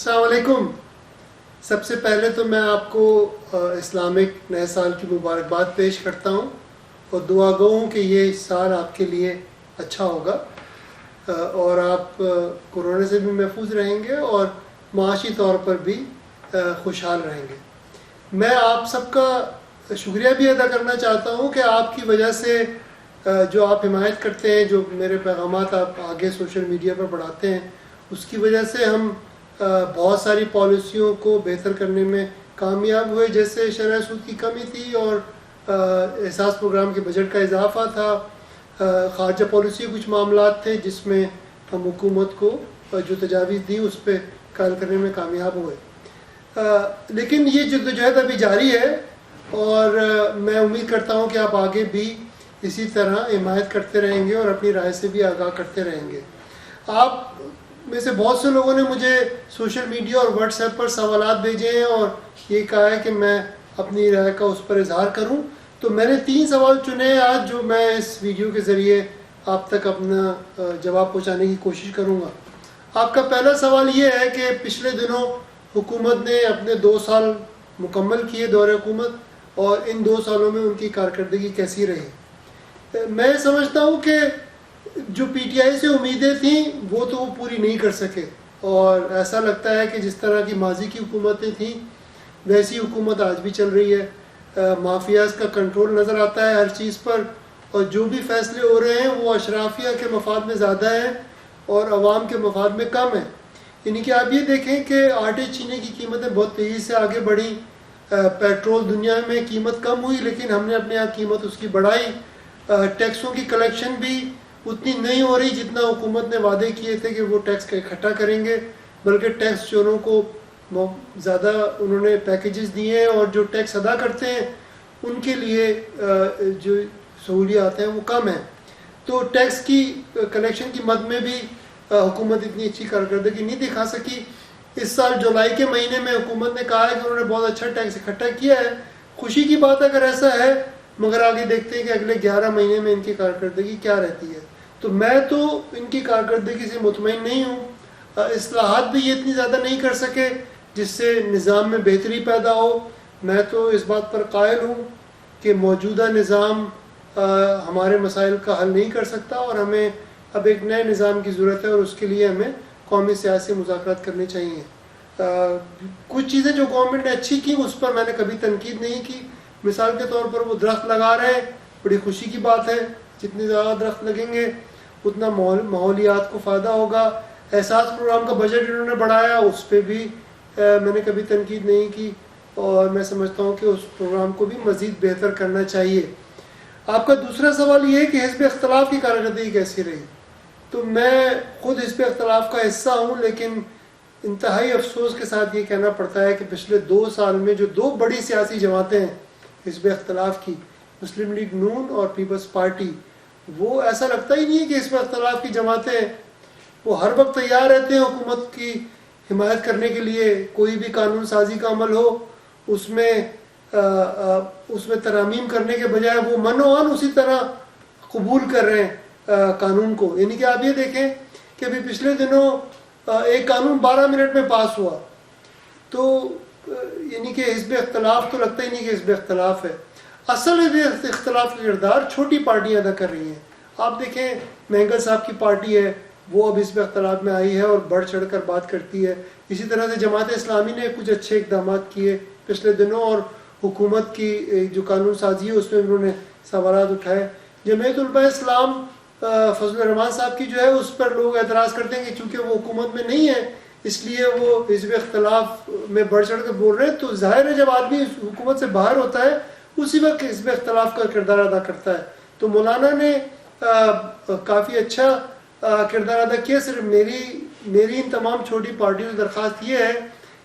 السلام علیکم. سب سے پہلے تو میں آپ کو اسلامک نئے سال کی مبارکباد پیش کرتا ہوں اور دعا گو ہوں کہ یہ سال آپ کے لیے اچھا ہوگا اور آپ کورونا سے بھی محفوظ رہیں گے اور معاشی طور پر بھی خوشحال رہیں گے. میں آپ سب کا شکریہ بھی ادا کرنا چاہتا ہوں کہ آپ کی وجہ سے جو آپ حمایت کرتے ہیں، جو میرے پیغامات آپ آگے سوشل میڈیا پر بڑھاتے ہیں، اس کی وجہ سے ہم بہت ساری پالیسیوں کو بہتر کرنے میں کامیاب ہوئے، جیسے شرح سود کی کمی تھی اور احساس پروگرام کے بجٹ کا اضافہ تھا. خارجہ پالیسی کچھ معاملات تھے جس میں ہم حکومت کو جو تجاویز دی اس پہ کار کرنے میں کامیاب ہوئے. لیکن یہ جدوجہد ابھی جاری ہے اور میں امید کرتا ہوں کہ آپ آگے بھی اسی طرح حمایت کرتے رہیں گے اور اپنی رائے سے بھی آگاہ کرتے رہیں گے. آپ میں سے بہت سے لوگوں نے مجھے سوشل میڈیا اور واٹس ایپ پر سوالات بھیجے ہیں اور یہ کہا ہے کہ میں اپنی رائے کا اس پر اظہار کروں. تو میں نے 3 سوال چنے ہیں آج، جو میں اس ویڈیو کے ذریعے آپ تک اپنا جواب پہنچانے کی کوشش کروں گا. آپ کا پہلا سوال یہ ہے کہ پچھلے دنوں حکومت نے اپنے 2 سال مکمل کیے دور حکومت، اور ان 2 سالوں میں ان کی کارکردگی کیسی رہی. میں سمجھتا ہوں کہ جو پی ٹی آئی سے امیدیں تھیں وہ تو وہ پوری نہیں کر سکے، اور ایسا لگتا ہے کہ جس طرح کی ماضی کی حکومتیں تھیں ویسی حکومت آج بھی چل رہی ہے. مافیاز کا کنٹرول نظر آتا ہے ہر چیز پر، اور جو بھی فیصلے ہو رہے ہیں وہ اشرافیہ کے مفاد میں زیادہ ہیں اور عوام کے مفاد میں کم ہیں. یعنی کہ آپ یہ دیکھیں کہ آٹے چینے کی قیمتیں بہت تیزی سے آگے بڑھیں، پیٹرول دنیا میں قیمت کم ہوئی لیکن ہم نے اپنے یہاں قیمت اس کی بڑھائی. ٹیکسوں کی کلیکشن بھی اتنی نہیں ہو رہی جتنا حکومت نے وعدے کیے تھے کہ وہ ٹیکس کا اکٹھا کریں گے، بلکہ ٹیکس چوروں کو زیادہ انہوں نے پیکیجز دیے ہیں اور جو ٹیکس ادا کرتے ہیں ان کے لیے جو سہولیات ہیں وہ کم ہیں. تو ٹیکس کی کلیکشن کی مد میں بھی حکومت اتنی اچھی کارکردگی نہیں دکھا سکی. اس سال جولائی کے مہینے میں حکومت نے کہا ہے کہ انہوں نے بہت اچھا ٹیکس اکٹھا کیا ہے. خوشی کی بات اگر ایسا ہے، مگر آگے دیکھتے ہیں کہ اگلے 11 مہینے میں ان کی کارکردگی کیا رہتی ہے. تو میں تو ان کی کارکردگی سے مطمئن نہیں ہوں. اصلاحات بھی یہ اتنی زیادہ نہیں کر سکے جس سے نظام میں بہتری پیدا ہو. میں تو اس بات پر قائل ہوں کہ موجودہ نظام ہمارے مسائل کا حل نہیں کر سکتا اور ہمیں اب ایک نئے نظام کی ضرورت ہے، اور اس کے لیے ہمیں قومی سیاسی مذاکرات کرنے چاہیے. کچھ چیزیں جو گورنمنٹ نے اچھی کی اس پر میں نے کبھی تنقید نہیں کی. مثال کے طور پر وہ درخت لگا رہے ہیں، بڑی خوشی کی بات ہے. جتنے زیادہ درخت لگیں گے اتنا ماحولیات کو فائدہ ہوگا. احساس پروگرام کا بجٹ انہوں نے بڑھایا، اس پہ بھی میں نے کبھی تنقید نہیں کی، اور میں سمجھتا ہوں کہ اس پروگرام کو بھی مزید بہتر کرنا چاہیے. آپ کا دوسرا سوال یہ ہے کہ حزب اختلاف کی کارکردگی کیسی رہی. تو میں خود حزب اختلاف کا حصہ ہوں، لیکن انتہائی افسوس کے ساتھ یہ کہنا پڑتا ہے کہ پچھلے 2 سال میں جو 2 بڑی سیاسی جماعتیں ہیں حزب اختلاف کی، مسلم لیگ نون اور پیپلز پارٹی، وہ ایسا لگتا ہی نہیں ہے کہ حزب اختلاف کی جماعتیں وہ ہر وقت تیار رہتے ہیں حکومت کی حمایت کرنے کے لیے. کوئی بھی قانون سازی کا عمل ہو اس میں ترامیم کرنے کے بجائے وہ منوان اسی طرح قبول کر رہے ہیں قانون کو. یعنی کہ آپ یہ دیکھیں کہ ابھی پچھلے دنوں ایک قانون 12 منٹ میں پاس ہوا. تو یعنی کہ حزب اختلاف تو لگتا ہی نہیں کہ حزب اختلاف ہے. اصل حزب اختلاف کا کردار چھوٹی پارٹیاں ادا کر رہی ہیں. آپ دیکھیں مینگل صاحب کی پارٹی ہے، وہ اب حزب اختلاف میں آئی ہے اور بڑھ چڑھ کر بات کرتی ہے. اسی طرح سے جماعت اسلامی نے کچھ اچھے اقدامات کیے پچھلے دنوں، اور حکومت کی جو قانون سازی ہے اس میں انہوں نے سوالات اٹھائے. جمعیت علماء اسلام فضل الرحمان صاحب کی جو ہے اس پر لوگ اعتراض کرتے ہیں کہ چونکہ وہ حکومت میں نہیں ہے اس لیے وہ حزب اختلاف میں بڑھ چڑھ کر بول رہے ہیں. تو ظاہر ہے جب آدمی حکومت سے باہر ہوتا ہے اسی وقت حزب اختلاف کا کردار ادا کرتا ہے. تو مولانا نے کافی اچھا کردار ادا کیا. صرف میری ان تمام چھوٹی پارٹیوں سے درخواست یہ ہے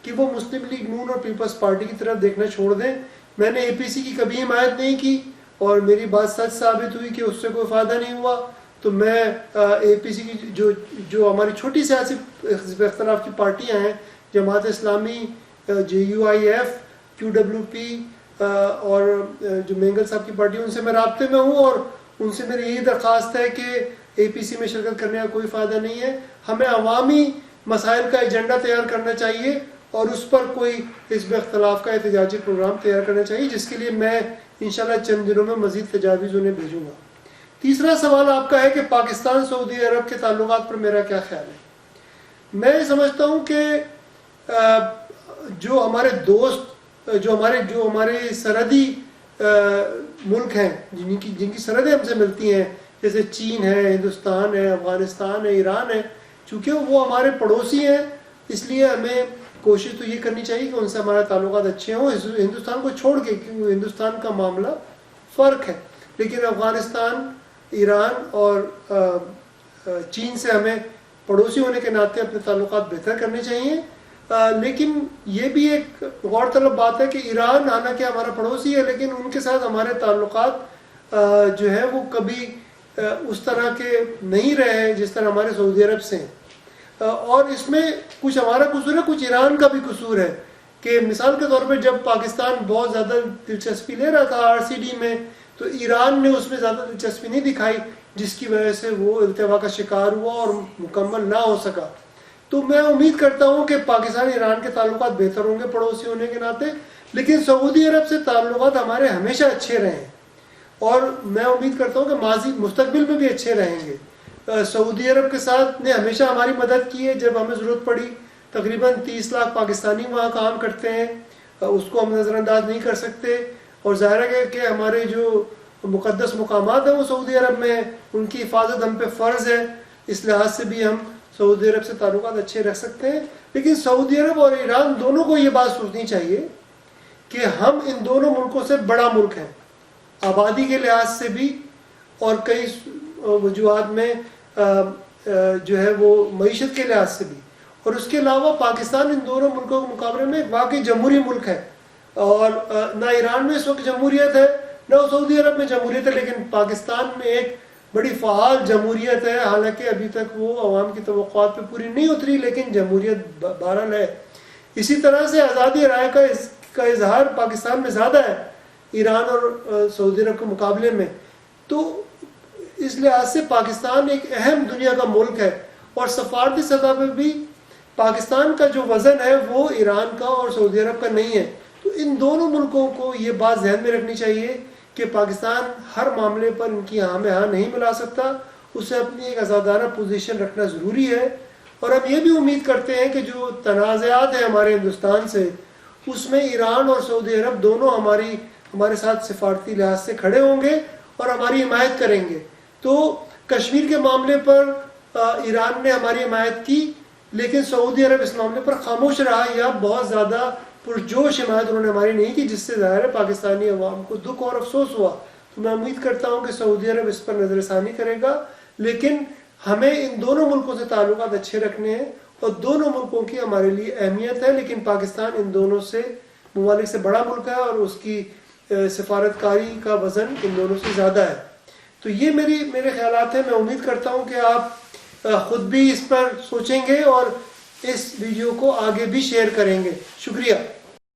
کہ وہ مسلم لیگ نون اور پیپلز پارٹی کی طرف دیکھنا چھوڑ دیں. میں نے اے پی سی کی کبھی حمایت نہیں کی اور میری بات سچ ثابت ہوئی کہ اس سے کوئی فائدہ نہیں ہوا. تو میں اے پی سی کی جو ہماری چھوٹی سیاسی حزب اختلاف کی پارٹیاں ہیں، جماعت اسلامی، JUIF، QWP اور جو مینگل صاحب کی پارٹی، ان سے میں رابطے میں ہوں اور ان سے میری یہی درخواست ہے کہ اے پی سی میں شرکت کرنے کا کوئی فائدہ نہیں ہے. ہمیں عوامی مسائل کا ایجنڈا تیار کرنا چاہیے اور اس پر کوئی حزب اختلاف کا احتجاجی پروگرام تیار کرنا چاہیے، جس کے لیے میں انشاءاللہ چند دنوں میں مزید تجاویز انہیں بھیجوں گا۔ تیسرا سوال آپ کا ہے کہ پاکستان سعودی عرب کے تعلقات پر میرا کیا خیال ہے۔ میں سمجھتا ہوں کہ جو ہمارے دوست، جو ہمارے سرحدی ملک ہیں، جن کی سرحدیں ہم سے ملتی ہیں، جیسے چین ہے، ہندوستان ہے، افغانستان ہے، ایران ہے، چونکہ وہ ہمارے پڑوسی ہیں، اس لیے ہمیں کوشش تو یہ کرنی چاہیے کہ ان سے ہمارے تعلقات اچھے ہوں، ہندوستان کو چھوڑ کے، کیونکہ ہندوستان کا معاملہ فرق ہے، لیکن افغانستان، ایران اور چین سے ہمیں پڑوسی ہونے کے ناطے اپنے تعلقات بہتر کرنے چاہیے۔ لیکن یہ بھی ایک غور طلب بات ہے کہ ایران حالانکہ ہمارا پڑوسی ہے، لیکن ان کے ساتھ ہمارے تعلقات جو ہے وہ کبھی اس طرح کے نہیں رہے جس طرح ہمارے سعودی عرب سے ہیں، اور اس میں کچھ ہمارا قصور ہے، کچھ ایران کا بھی قصور ہے، کہ مثال کے طور پہ جب پاکستان بہت زیادہ دلچسپی لے رہا تھا RCD میں، تو ایران نے اس میں زیادہ دلچسپی نہیں دکھائی، جس کی وجہ سے وہ التوا کا شکار ہوا اور مکمل نہ ہو سکا۔ تو میں امید کرتا ہوں کہ پاکستان ایران کے تعلقات بہتر ہوں گے پڑوسی ہونے کے ناطے، لیکن سعودی عرب سے تعلقات ہمارے ہمیشہ اچھے رہے ہیں، اور میں امید کرتا ہوں کہ مستقبل میں بھی اچھے رہیں گے۔ سعودی عرب کے ساتھ نے ہمیشہ ہماری مدد کی ہے جب ہمیں ضرورت پڑی، تقریباً 30 لاکھ پاکستانی وہاں کام کرتے ہیں، اس کو ہم نظر انداز نہیں کر سکتے، اور ظاہر ہے کہ ہمارے جو مقدس مقامات ہیں وہ سعودی عرب میں ہیں، ان کی حفاظت ہم پہ فرض ہے، اس لحاظ سے بھی ہم سعودی عرب سے تعلقات اچھے رکھ سکتے ہیں۔ لیکن سعودی عرب اور ایران دونوں کو یہ بات سوچنی چاہیے کہ ہم ان دونوں ملکوں سے بڑا ملک ہیں، آبادی کے لحاظ سے بھی اور کئی وجوہات میں جو ہے وہ معیشت کے لحاظ سے بھی، اور اس کے علاوہ پاکستان ان دونوں ملکوں کے مقابلے میں واقعی جمہوری ملک ہے، اور نہ ایران میں اس وقت جمہوریت ہے نہ سعودی عرب میں جمہوریت ہے، لیکن پاکستان میں ایک بڑی فعال جمہوریت ہے، حالانکہ ابھی تک وہ عوام کی توقعات پہ پوری نہیں اتری، لیکن جمہوریت بہرحال ہے۔ اسی طرح سے آزادی رائے کا اظہار پاکستان میں زیادہ ہے ایران اور سعودی عرب کے مقابلے میں، تو اس لحاظ سے پاکستان ایک اہم دنیا کا ملک ہے، اور سفارتی سطح پہ بھی پاکستان کا جو وزن ہے وہ ایران کا اور سعودی عرب کا نہیں ہے۔ تو ان دونوں ملکوں کو یہ بات ذہن میں رکھنی چاہیے کہ پاکستان ہر معاملے پر ان کی ہاں میں ہاں نہیں ملا سکتا، اسے اپنی ایک آزادانہ پوزیشن رکھنا ضروری ہے، اور ہم یہ بھی امید کرتے ہیں کہ جو تنازعات ہیں ہمارے ہندوستان سے، اس میں ایران اور سعودی عرب دونوں ہمارے ساتھ سفارتی لحاظ سے کھڑے ہوں گے اور ہماری حمایت کریں گے۔ تو کشمیر کے معاملے پر ایران نے ہماری حمایت کی، لیکن سعودی عرب اس معاملے پر خاموش رہا، یا بہت زیادہ پرجوش حمایت انہوں نے ہماری نہیں کی، جس سے ظاہر ہے پاکستانی عوام کو دکھ اور افسوس ہوا۔ تو میں امید کرتا ہوں کہ سعودی عرب اس پر نظر ثانی کرے گا، لیکن ہمیں ان دونوں ملکوں سے تعلقات اچھے رکھنے ہیں، اور دونوں ملکوں کی ہمارے لیے اہمیت ہے، لیکن پاکستان ان دونوں سے ممالک سے بڑا ملک ہے، اور اس کی سفارتکاری کا وزن ان دونوں سے زیادہ ہے۔ تو یہ میرے خیالات ہیں۔ میں امید کرتا ہوں کہ آپ خود بھی اس پر سوچیں گے اور اس ویڈیو کو آگے بھی شیئر کریں گے۔ شکریہ۔